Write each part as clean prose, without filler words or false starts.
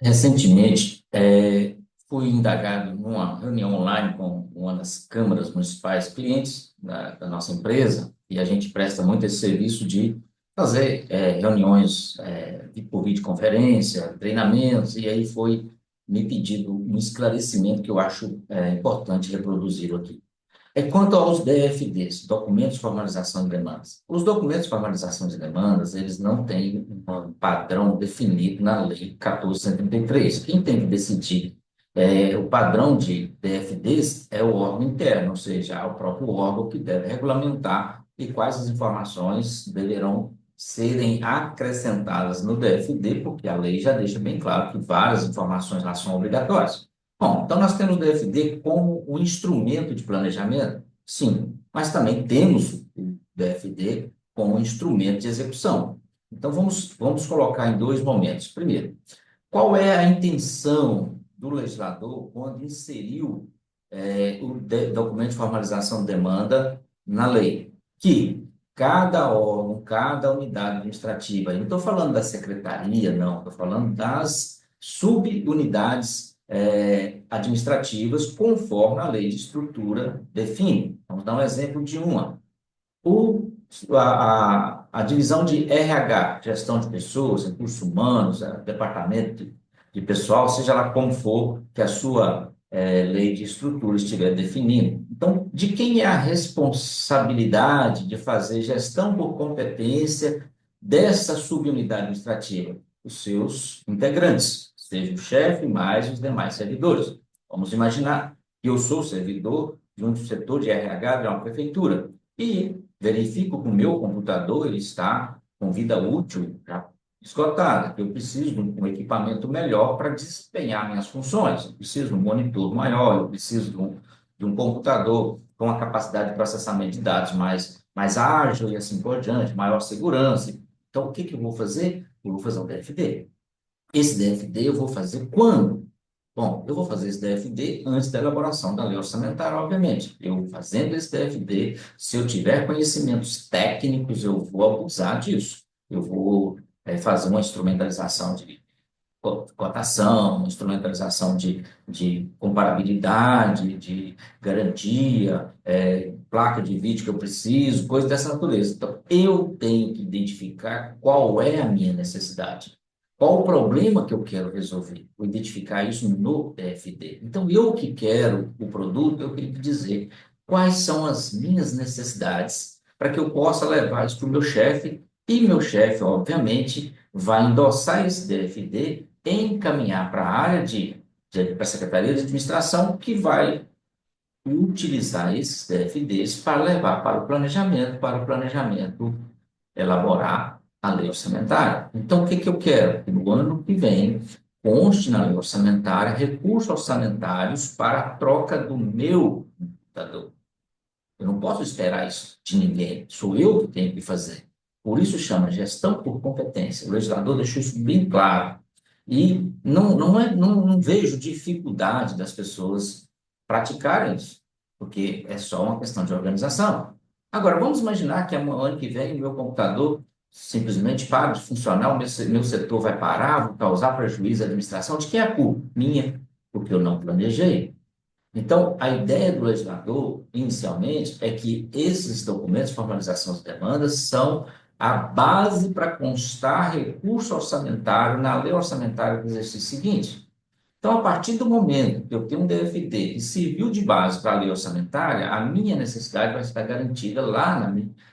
Recentemente, fui indagado numa reunião online com uma das câmaras municipais clientes da nossa empresa, e a gente presta muito esse serviço de fazer reuniões por videoconferência, treinamentos, e aí foi me pedido um esclarecimento que eu acho importante reproduzir aqui. Quanto aos DFDs, documentos de formalização de demandas. Os documentos de formalização de demandas, eles não têm um padrão definido na Lei 14.133. Quem tem que decidir o padrão de DFDs é o órgão interno, ou seja, é o próprio órgão que deve regulamentar e quais as informações deverão serem acrescentadas no DFD, porque a lei já deixa bem claro que várias informações lá são obrigatórias. Bom, então nós temos o DFD como um instrumento de planejamento? Sim, mas também temos o DFD como um instrumento de execução. Então vamos colocar em dois momentos. Primeiro, qual é a intenção do legislador quando inseriu documento de formalização de demanda na lei? Que cada órgão, cada unidade administrativa, eu não estou falando da secretaria, não, estou falando das subunidades administrativas, conforme a lei de estrutura define. Vamos dar um exemplo de uma. O, a divisão de RH, gestão de pessoas, recursos humanos, departamento de pessoal, seja lá como for que a sua lei de estrutura estiver definindo. Então, de quem é a responsabilidade de fazer gestão por competência dessa subunidade administrativa? Os seus integrantes, seja o chefe mais os demais servidores. Vamos imaginar que eu sou servidor de um setor de RH de uma prefeitura e verifico que o meu computador ele está com vida útil já esgotada, que eu preciso de um equipamento melhor para desempenhar minhas funções. Eu preciso de um monitor maior, eu preciso de um computador com a capacidade de processamento de dados mais ágil e assim por diante, maior segurança. Então, o que que eu vou fazer? Eu vou fazer um DFD. Esse DFD eu vou fazer quando? Bom, eu vou fazer esse DFD antes da elaboração da lei orçamentária, obviamente. Eu fazendo esse DFD, se eu tiver conhecimentos técnicos, eu vou abusar disso. Eu vou fazer uma instrumentalização de cotação, uma instrumentalização de comparabilidade, de garantia, placa de vídeo que eu preciso, coisas dessa natureza. Então, eu tenho que identificar qual é a minha necessidade. Qual o problema que eu quero resolver? Vou identificar isso no PFD. Então, eu que quero o produto, eu tenho que dizer quais são as minhas necessidades para que eu possa levar isso para o meu chefe, e meu chefe, obviamente, vai endossar esse DFD e encaminhar para a área para a Secretaria de Administração, que vai utilizar esses DFDs para levar para o planejamento elaborar a lei orçamentária. Então, o que que eu quero? Que no ano que vem conste na lei orçamentária recursos orçamentários para a troca do meu computador. Eu não posso esperar isso de ninguém, sou eu que tenho que fazer. Por isso chama gestão por competência. O legislador deixou isso bem claro. E não vejo dificuldade das pessoas praticarem isso, porque é só uma questão de organização. Agora, vamos imaginar que ano que vem o meu computador simplesmente para de funcionar, o meu setor vai parar, vou causar prejuízo à administração. De quem é a culpa? Minha, porque eu não planejei. Então, a ideia do legislador, inicialmente, é que esses documentos de formalização de demandas são a base para constar recurso orçamentário na lei orçamentária do exercício seguinte. Então, a partir do momento que eu tenho um DFT que serviu de base para a lei orçamentária, a minha necessidade vai estar garantida lá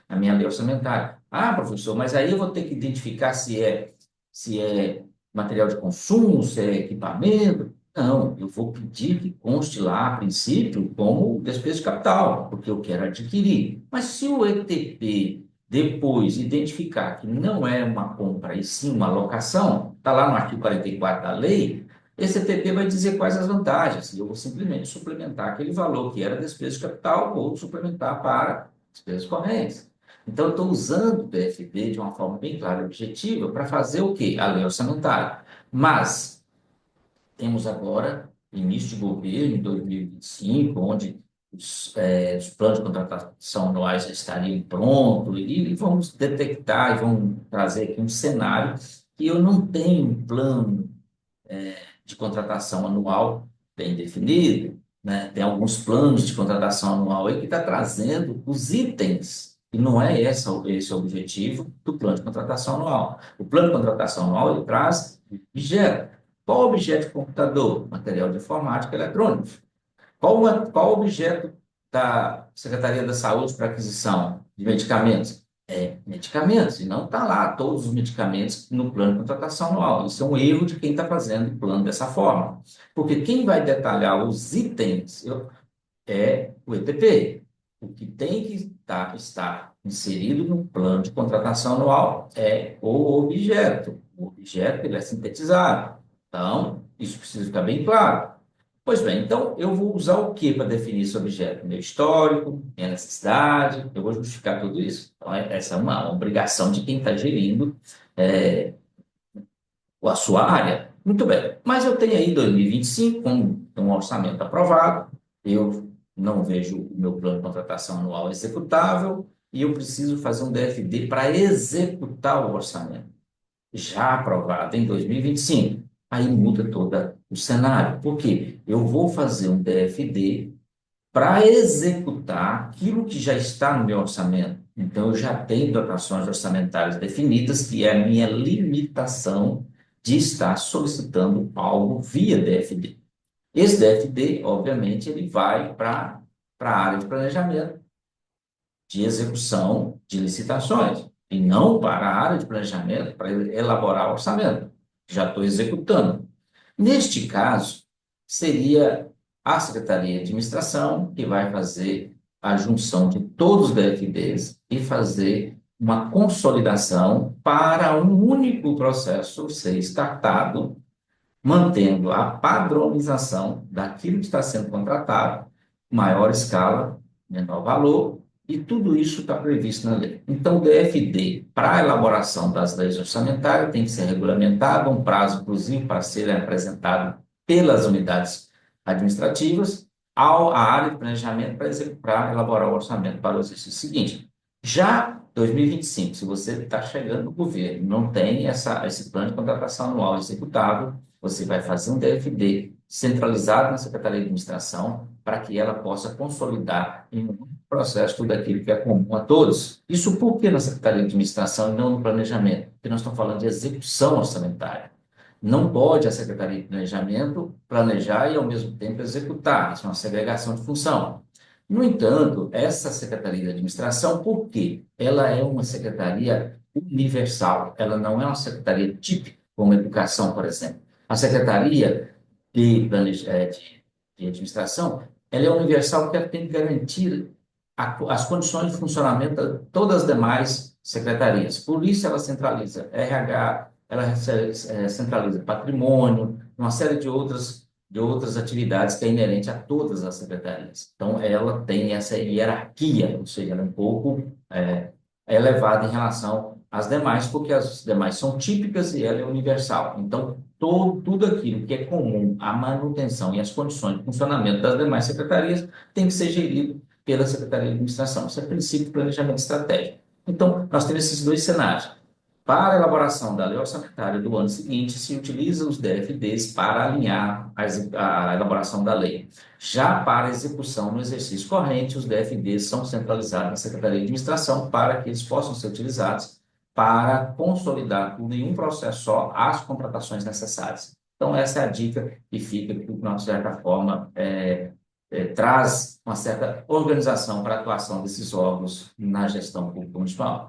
na minha lei orçamentária. Ah, professor, mas aí eu vou ter que identificar se é material de consumo, se é equipamento. Não, eu vou pedir que conste lá, a princípio, como despesa de capital, porque eu quero adquirir. Mas se o ETP depois identificar que não é uma compra e sim uma alocação, está lá no artigo 44 da lei, esse ETP vai dizer quais as vantagens. E eu vou simplesmente suplementar aquele valor que era despesa de capital ou suplementar para despesas correntes. Então, eu estou usando o PFD de uma forma bem clara e objetiva para fazer o quê? A lei orçamentária. Mas temos agora início de governo em 2025, onde os planos de contratação anuais já estariam prontos e vamos detectar e vamos trazer aqui um cenário que eu não tenho um plano de contratação anual bem definido, né? Tem alguns planos de contratação anual aí que está trazendo os itens, e não é esse o objetivo do plano de contratação anual. O plano de contratação anual ele traz objeto. Qual objeto de computador? Material de informática eletrônica. Qual objeto da Secretaria da Saúde para aquisição de medicamentos? É medicamentos, e não está lá todos os medicamentos no plano de contratação anual. Isso é um erro de quem está fazendo o plano dessa forma. Porque quem vai detalhar os itens é o ETP. O que tem que estar inserido no plano de contratação anual é o objeto. O objeto ele é sintetizado. Então, isso precisa ficar bem claro. Pois bem, então eu vou usar o que para definir esse objeto? Meu histórico, minha necessidade, eu vou justificar tudo isso. Então, essa é uma obrigação de quem está gerindo é, a sua área. Muito bem, mas eu tenho aí 2025 com um orçamento aprovado, eu não vejo o meu plano de contratação anual executável e eu preciso fazer um DFD para executar o orçamento já aprovado em 2025. Aí muda todo o cenário. Por quê? Eu vou fazer um DFD para executar aquilo que já está no meu orçamento. Então, eu já tenho dotações orçamentárias definidas, que é a minha limitação de estar solicitando algo via DFD. Esse DFD, obviamente, ele vai para a área de planejamento, de execução de licitações, e não para a área de planejamento, para elaborar o orçamento. Já estou executando. Neste caso, seria a Secretaria de Administração que vai fazer a junção de todos os DFDs e fazer uma consolidação para um único processo ser startado, mantendo a padronização daquilo que está sendo contratado, maior escala, menor valor, e tudo isso está previsto na lei. Então, o DFD, para a elaboração das leis orçamentárias, tem que ser regulamentado, um prazo, inclusive, para ser apresentado pelas unidades administrativas à área de planejamento para elaborar o orçamento para o exercício seguinte. Já 2025, se você está chegando no governo, não tem esse plano de contratação anual executável, você vai fazer um DFD centralizado na Secretaria de Administração para que ela possa consolidar em um processo tudo aquilo que é comum a todos. Isso por que na Secretaria de Administração e não no planejamento? Porque nós estamos falando de execução orçamentária. Não pode a Secretaria de Planejamento planejar e, ao mesmo tempo, executar. Isso é uma segregação de função. No entanto, essa Secretaria de Administração, por quê? Ela é uma secretaria universal, ela não é uma secretaria típica, como a educação, por exemplo. A Secretaria de Administração, ela é universal porque ela tem que garantir as condições de funcionamento de todas as demais secretarias. Por isso, ela centraliza RH, ela centraliza patrimônio, uma série de outras atividades que é inerente a todas as secretarias. Então, ela tem essa hierarquia, ou seja, ela é um pouco elevada em relação às demais, porque as demais são típicas e ela é universal. Então, tudo aquilo que é comum à manutenção e às condições de funcionamento das demais secretarias tem que ser gerido pela Secretaria de Administração. Isso é princípio de planejamento estratégico. Então, nós temos esses dois cenários. Para a elaboração da lei orçamentária do ano seguinte, se utiliza os DFDs para alinhar a elaboração da lei. Já para a execução no exercício corrente, os DFDs são centralizados na Secretaria de Administração para que eles possam ser utilizados para consolidar tudo em um processo só as contratações necessárias. Então, essa é a dica que fica, que, de certa forma, traz uma certa organização para a atuação desses órgãos na gestão pública municipal.